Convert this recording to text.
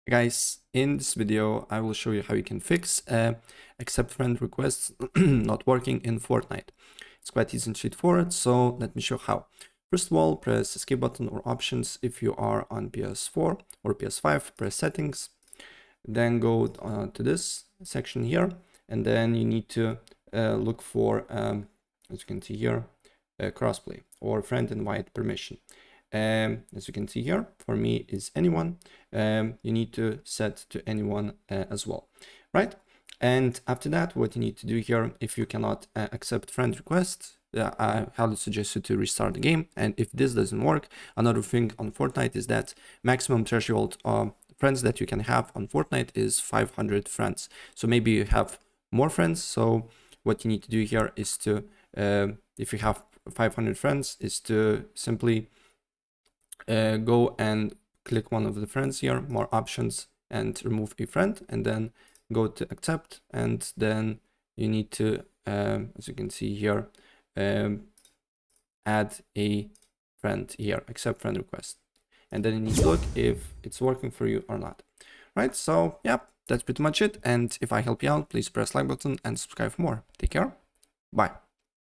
Guys, in this video, I will show you how you can fix accept friend requests not working in Fortnite. It's quite easy and straightforward, so let me show how. First of all, press escape button or options if you are on PS4 or PS5, press settings, then go to this section here, and then you need to look for, as you can see here, crossplay or friend invite permission. As you can see here, for me is anyone. You need to set to anyone as well, right? And after that, what you need to do here, if you cannot accept friend requests, I highly suggest you to restart the game. And if this doesn't work, another thing on Fortnite is that maximum threshold friends that you can have on Fortnite is 500 friends. So maybe you have more friends. So what you need to do here is to, if you have 500 friends, is to simply go and click one of the friends here, more options, and remove a friend, and then go to accept, and then you need to, as you can see here, add a friend here, accept friend request, and then you need to look if it's working for you or not. Right, so yeah, that's pretty much it, and if I help you out, please press like button and subscribe for more. Take care, bye.